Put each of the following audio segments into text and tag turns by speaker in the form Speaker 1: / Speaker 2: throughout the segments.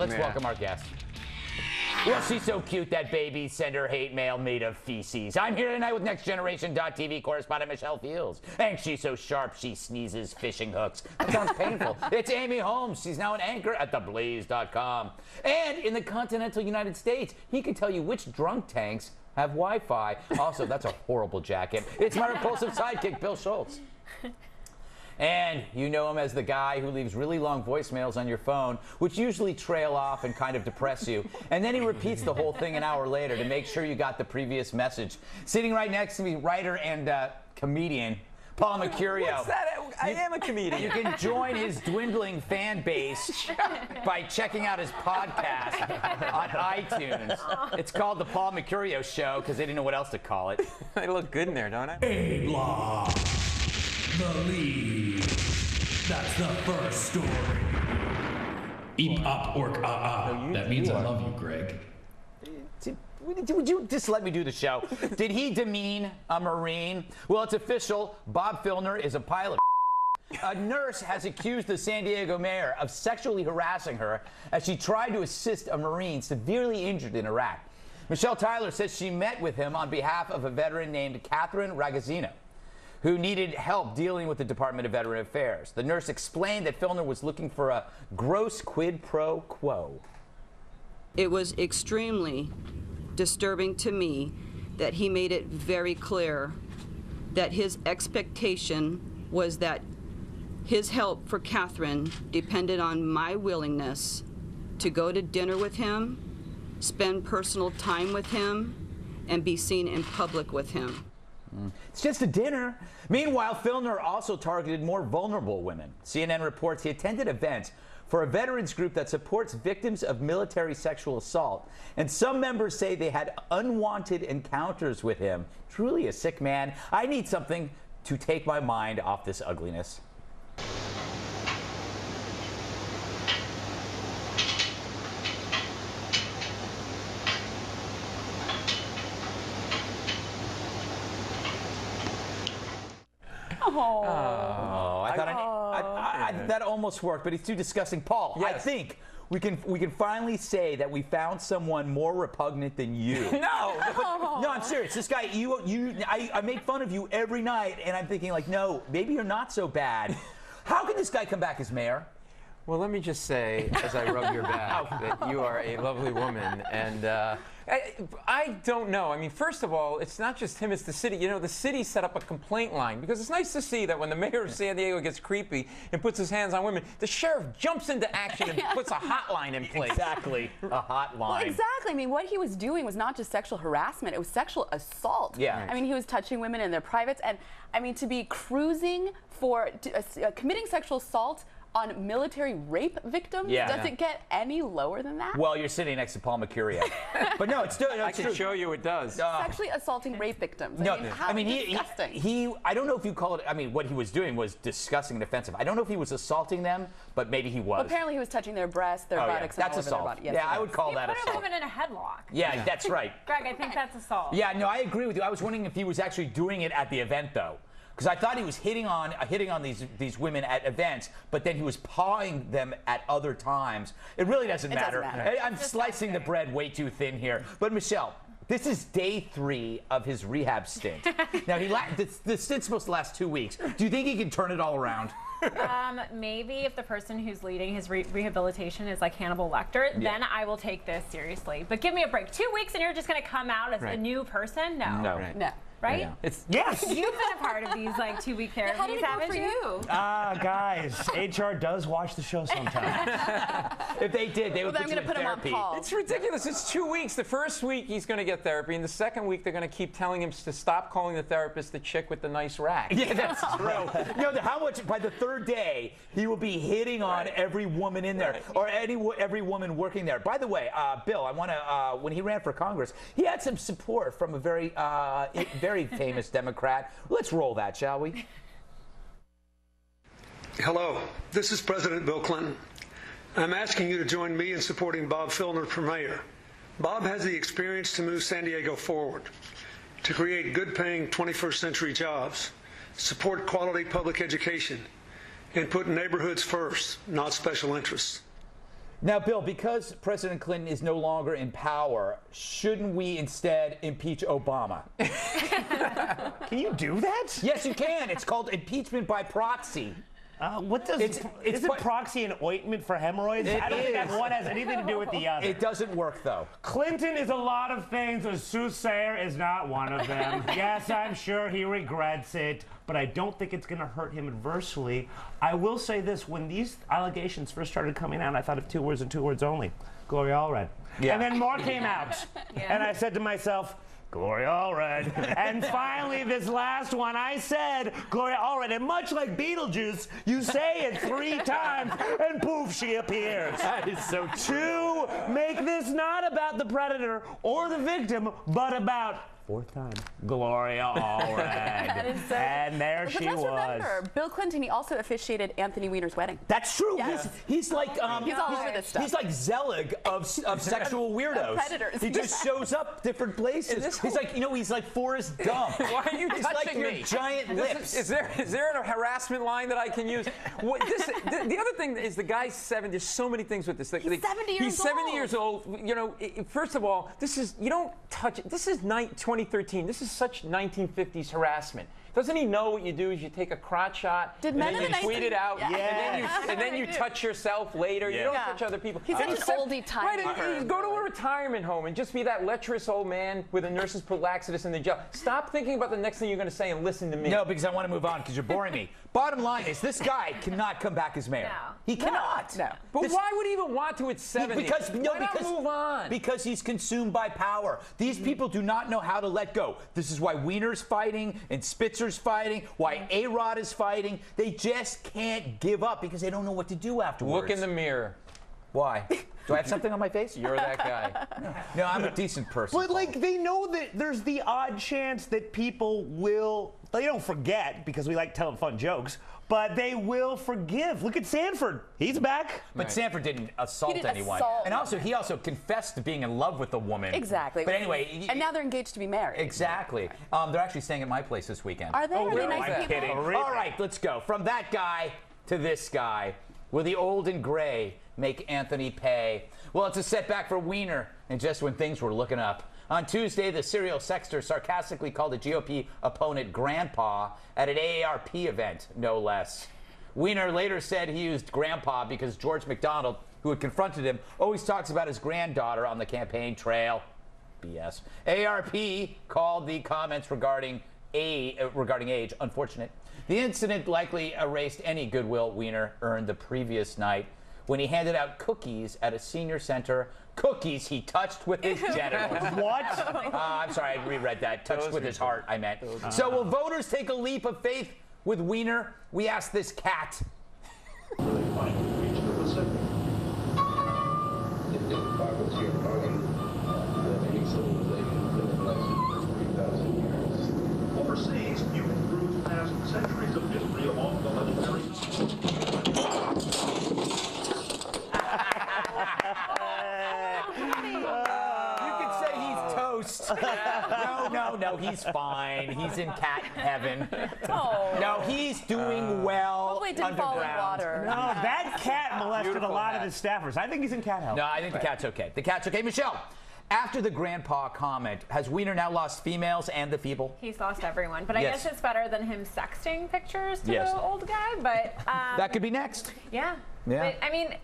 Speaker 1: Let's welcome our guest. Well, she's so cute, that baby sent her hate mail made of feces. I'm here tonight with NextGeneration.tv correspondent Michelle Fields. And she's so sharp, she sneezes fishing hooks. That sounds painful. It's Amy Holmes. She's now an anchor at theblaze.com. And in the continental United States, he can tell you which drunk tanks have Wi-Fi. Also, that's a horrible jacket. It's my repulsive sidekick, Bill Schultz. And you know him as the guy who leaves really long voicemails on your phone, which usually trail off and kind of depress you. And then he repeats the whole thing an hour later to make sure you got the previous message. Sitting right next to me, writer and comedian Paul Mercurio.
Speaker 2: What's that? I am a comedian.
Speaker 1: You can join his dwindling fan base by checking out his podcast on iTunes. It's called The Paul Mercurio Show because they didn't know what else to call it.
Speaker 2: I look good in there, don't I?
Speaker 3: A block. The lead. That's the first story. Eep up orc That means I love you, Greg.
Speaker 1: Would you just let me do the show? Did he demean a Marine? Well, it's official. Bob Filner is a pilot. A nurse has accused the San Diego mayor of sexually harassing her as she tried to assist a Marine severely injured in Iraq. Michelle Tyler says she met with him on behalf of a veteran named Catherine Ragazzino, who needed help dealing with the Department of Veteran Affairs. The nurse explained that Filner was looking for a gross quid pro quo.
Speaker 4: It was extremely disturbing to me that he made it very clear that his expectation was that his help for Catherine depended on my willingness to go to dinner with him, spend personal time with him, and be seen in public with him.
Speaker 1: It's just a dinner. Meanwhile, Filner also targeted more vulnerable women. CNN reports he attended events for a veterans group that supports victims of military sexual assault. And some members say they had unwanted encounters with him. Truly a sick man. I need something to take my mind off this ugliness. Oh, I thought that almost worked, but it's too disgusting. Paul, yes. I think we can finally say that we found someone more repugnant than you.
Speaker 2: No,
Speaker 1: I'm serious. This guy, I make fun of you every night, and I'm thinking like, no, maybe you're not so bad. How can this guy come back as mayor?
Speaker 2: Well, let me just say, as I rub your back, that you are a lovely woman, and I don't know. I mean, first of all, it's not just him, it's the city. You know, the city set up a complaint line, because it's nice to see that when the mayor of San Diego gets creepy and puts his hands on women, the sheriff jumps into action and puts a hotline in place.
Speaker 1: Exactly, a hotline.
Speaker 5: Well, exactly. I mean, what he was doing was not just sexual harassment, it was sexual assault.
Speaker 1: Yeah.
Speaker 5: I mean, he was touching women in their privates, and I mean, to be cruising for committing sexual assault on military rape victims? Does it get any lower than that?
Speaker 1: Well, you're sitting next to Paul Mercurio. But no, it's still. No,
Speaker 2: I can show you it does.
Speaker 5: Sexually assaulting rape victims.
Speaker 1: No,
Speaker 5: I mean, disgusting.
Speaker 1: I don't know if you call it. I mean, what he was doing was disgusting and offensive. I don't know if he was assaulting them, but maybe he was.
Speaker 5: Well, apparently, he was touching their breasts, their buttocks, and
Speaker 1: that's
Speaker 5: all over
Speaker 1: assault.
Speaker 5: their body. Yes,
Speaker 1: yeah, I would call that assault.
Speaker 6: He put a woman in a headlock.
Speaker 1: Yeah, that's right.
Speaker 6: Greg, I think that's assault.
Speaker 1: Yeah, no, I agree with you. I was wondering if he was actually doing it at the event, though. Because I thought he was hitting on these women at events, but then he was pawing them at other times. It really doesn't matter. I'm slicing the bread way too thin here. But Michelle, this is day 3 of his rehab stint. Now, the stint's supposed to last 2 weeks. Do you think he can turn it all around?
Speaker 6: Maybe if the person who's leading his rehabilitation is like Hannibal Lecter, then I will take this seriously. But give me a break. 2 weeks and you're just going to come out as a new person? No.
Speaker 5: No.
Speaker 6: Right?
Speaker 1: Yeah.
Speaker 3: Yes.
Speaker 6: You've been a part of these like 2-week therapies,
Speaker 5: How did it go for you?
Speaker 3: Guys, HR does watch the show sometimes.
Speaker 1: If they did, they would
Speaker 5: put you in therapy.
Speaker 4: him on Paul.
Speaker 2: It's ridiculous. It's 2 weeks. The first week he's going to get therapy, and the second week they're going to keep telling him to stop calling the therapist the chick with the nice rack.
Speaker 1: Yeah, that's true. You know, how much by the 3rd day he will be hitting on every woman in there, or every woman working there. By the way, Bill, I want to. When he ran for Congress, he had some support from a very famous Democrat. Let's roll that, shall we?
Speaker 7: Hello, this is President Bill Clinton. I'm asking you to join me in supporting Bob Filner for mayor. Bob has the experience to move San Diego forward, to create good-paying 21st century jobs, support quality public education, and put neighborhoods first, not special interests.
Speaker 1: Now, Bill, because President Clinton is no longer in power, shouldn't we instead impeach Obama?
Speaker 8: Can you do that?
Speaker 1: Yes, you can. It's called impeachment by proxy.
Speaker 8: What does isn't proxy an ointment for hemorrhoids? I don't think that one has anything to do with the other.
Speaker 1: It doesn't work, though.
Speaker 8: Clinton is a lot of things. A soothsayer is not one of them. Yes, I'm sure he regrets it, but I don't think it's going to hurt him adversely. I will say this: when these allegations first started coming out, I thought of 2 words and 2 words only: Gloria Allred.
Speaker 1: Yeah.
Speaker 8: And then more came out, and I said to myself, Gloria Allred. And finally, this last one, I said Gloria Allred. And much like Beetlejuice, you say it 3 times, and poof, she appears.
Speaker 1: That is so true.
Speaker 8: To make this not about the predator or the victim, but about, 4th time, Gloria Allred. And there she
Speaker 5: let's
Speaker 8: was.
Speaker 5: remember, Bill Clinton, he also officiated Anthony Weiner's wedding.
Speaker 1: That's true.
Speaker 5: Yes.
Speaker 1: He's like
Speaker 5: He's all over this stuff.
Speaker 1: He's like Zelig of sexual weirdos.
Speaker 5: Predators.
Speaker 1: He just shows up different places. He's like, he's like Forrest Gump.
Speaker 2: Why are you
Speaker 1: He's
Speaker 2: touching
Speaker 1: like
Speaker 2: me?
Speaker 1: your giant lips.
Speaker 2: Is there a harassment line that I can use? The other thing is the guy's 70. There's so many things with this.
Speaker 5: He's 70 years
Speaker 2: He's 70 years old. You know, first of all, you don't touch it. This is 2013. This is such 1950s harassment. Doesn't he know what you do is you take a crotch shot and then you tweet it out and then you touch yourself later. You don't touch other people.
Speaker 5: He's such an oldie timer.
Speaker 2: Right, go to a retirement home and just be that lecherous old man with a nurses put laxatives in the jail. Stop thinking about the next thing you're going to say and listen to me.
Speaker 1: No, because I want to move on because you're boring me. Bottom line is this guy cannot come back as mayor.
Speaker 6: No.
Speaker 1: He cannot.
Speaker 5: No.
Speaker 2: But why would he even want to at 70?
Speaker 1: Because
Speaker 2: move on?
Speaker 1: Because he's consumed by power. These people do not know how to let go. This is why Weiner's fighting and Spitzer's fighting, why A-Rod is fighting. They just can't give up because they don't know what to do afterwards.
Speaker 2: Look in the mirror.
Speaker 1: Why? Do I have something on my face?
Speaker 2: You're that guy.
Speaker 1: No, I'm a decent person.
Speaker 8: But like they know that there's the odd chance that people will, they don't forget because we like telling fun jokes, but they will forgive. Look at Sanford. He's back.
Speaker 1: But Sanford didn't assault anyone. And also, he also confessed to being in love with a woman.
Speaker 5: Exactly.
Speaker 1: But anyway.
Speaker 5: And now they're engaged to be married.
Speaker 1: Exactly. They're actually staying at my place this weekend.
Speaker 5: Are they?
Speaker 8: Oh,
Speaker 5: Are they
Speaker 8: really?
Speaker 5: nice
Speaker 8: I'm
Speaker 5: people?
Speaker 8: kidding.
Speaker 1: All right, let's go. From that guy to this guy. Will the old and gray make Anthony pay? Well, it's a setback for Weiner, and just when things were looking up. On Tuesday, the serial sexter sarcastically called a GOP opponent grandpa at an AARP event, no less. Weiner later said he used grandpa because George McDonald, who had confronted him, always talks about his granddaughter on the campaign trail. BS. AARP called the comments regarding age unfortunate. The incident likely erased any goodwill Weiner earned the previous night when he handed out cookies at a senior center. Cookies he touched with his genitals.
Speaker 8: What?
Speaker 1: I'm sorry, I reread that. Touched with his heart, I meant. So will voters take a leap of faith with Weiner? We asked this cat.
Speaker 9: Really finally reached the Pacific. If progress here targeted any civilization that has lasted 3,000 years. Overseas, you can cruise past centuries of history along the legendary.
Speaker 1: You could say he's toast. No, he's fine. He's in cat heaven.
Speaker 5: Oh.
Speaker 1: No, he's doing well.
Speaker 5: Hopefully it didn't fall in
Speaker 1: underground.
Speaker 5: water.
Speaker 8: No, that cat molested
Speaker 2: Beautiful
Speaker 8: a lot
Speaker 2: cat.
Speaker 8: of his staffers. I think he's in cat health.
Speaker 1: No, I think the cat's okay. The cat's okay. Michelle, after the grandpa comment, has Weiner now lost females and the feeble?
Speaker 6: He's lost everyone, but I
Speaker 1: Yes.
Speaker 6: guess it's better than him sexting pictures to
Speaker 1: Yes.
Speaker 6: the old guy. But
Speaker 1: That could be next.
Speaker 6: yeah.
Speaker 1: Yeah.
Speaker 6: But, I mean,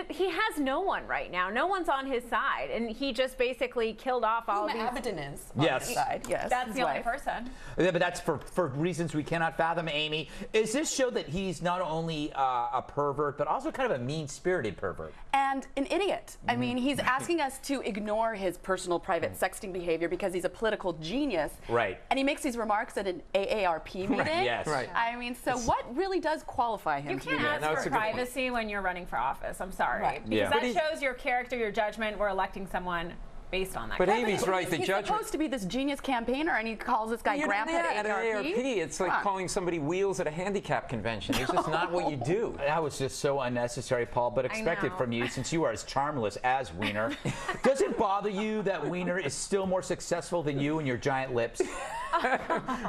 Speaker 6: he has no one right now. No one's on his side, and he just basically killed off all of these.
Speaker 5: Abaddon is on
Speaker 1: Yes.
Speaker 5: his side. Yes.
Speaker 6: That's
Speaker 5: his
Speaker 6: the only
Speaker 5: wife.
Speaker 6: person.
Speaker 1: Yeah, but that's for reasons we cannot fathom, Amy. Is this show that he's not only a pervert, but also kind of a mean-spirited pervert?
Speaker 5: And an idiot. I mean, he's asking us to ignore his personal private sexting behavior because he's a political genius.
Speaker 1: Right.
Speaker 5: And he makes these remarks at an AARP meeting.
Speaker 1: Yes.
Speaker 2: Right.
Speaker 5: I mean, so what really does qualify him
Speaker 6: You
Speaker 5: to be
Speaker 6: can't
Speaker 5: mayor?
Speaker 6: ask
Speaker 2: no, it's
Speaker 6: for
Speaker 2: a good point.
Speaker 6: privacy when you're running for office. I'm sorry.
Speaker 5: Right.
Speaker 6: Because
Speaker 1: Yeah.
Speaker 6: that
Speaker 2: But he-
Speaker 6: shows your character, your judgment. We're electing someone based on that.
Speaker 2: But
Speaker 6: character.
Speaker 2: Amy's right. The
Speaker 5: He's
Speaker 2: judgment.
Speaker 5: supposed to be this genius campaigner, and he calls this guy grandpa
Speaker 2: at
Speaker 5: at
Speaker 2: an
Speaker 5: AARP.
Speaker 2: AARP. It's like calling somebody wheels at a handicap convention. It's just not what you do.
Speaker 1: That was just so unnecessary, Paul, but expected
Speaker 6: know.
Speaker 1: from you since you are as charmless as Weiner. Does it bother you that Weiner is still more successful than you and your giant lips?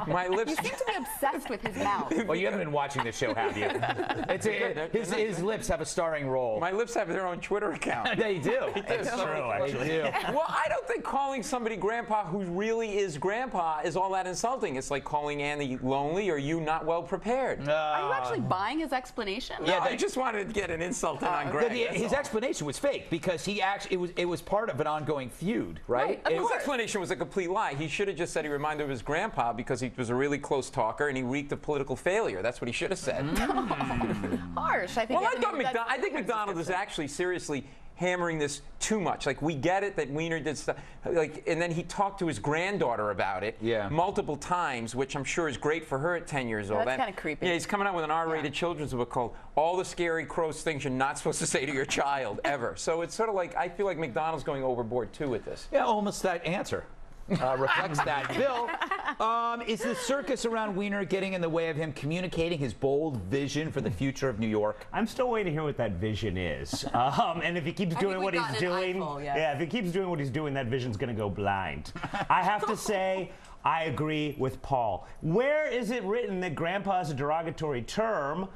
Speaker 2: My lips.
Speaker 5: You seem to be obsessed with his mouth.
Speaker 1: Well, you haven't been watching the show, have you? His lips have a starring role.
Speaker 2: My lips have their own Twitter account.
Speaker 1: They do.
Speaker 8: It's true, actually.
Speaker 2: Well, I don't think calling somebody grandpa who really is grandpa is all that insulting. It's like calling Annie lonely or you not well prepared.
Speaker 5: Are you actually buying his explanation?
Speaker 2: No, I just wanted to get an insult in on Greg.
Speaker 1: His explanation was fake because he actually it was part of an ongoing feud, right?
Speaker 2: His explanation was a complete lie. He should have just said he reminded of his grandpa because he was a really close talker and he reeked of political failure. That's what he should have said.
Speaker 5: Harsh. I think.
Speaker 2: Well, I think McDonald is actually seriously hammering this too much. Like, we get it that Weiner did stuff, like, and then he talked to his granddaughter about it multiple times, which I'm sure is great for her at 10 years old.
Speaker 5: That's kind of creepy.
Speaker 2: Yeah, he's coming out with an R-rated children's book called All the Scary Gross Things You're Not Supposed to Say to Your Child Ever. So it's sort of like, I feel like McDonald's going overboard too with this.
Speaker 1: Yeah, almost that answer. Reflects that. Bill, is the circus around Weiner getting in the way of him communicating his bold vision for the future of New York?
Speaker 8: I'm still waiting to hear what that vision is. And if he keeps doing what he's doing, if he keeps doing what he's doing, that vision's going to go blind. I have to say, I agree with Paul. Where is it written that grandpa is a derogatory term?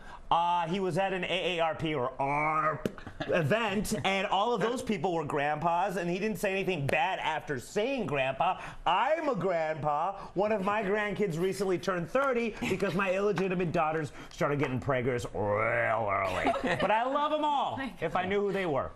Speaker 8: He was at an AARP or ARP event, and all of those people were grandpas, and he didn't say anything bad after saying grandpa. I'm a grandpa. One of my grandkids recently turned 30 because my illegitimate daughters started getting preggers real early. But I love them all if I knew who they were.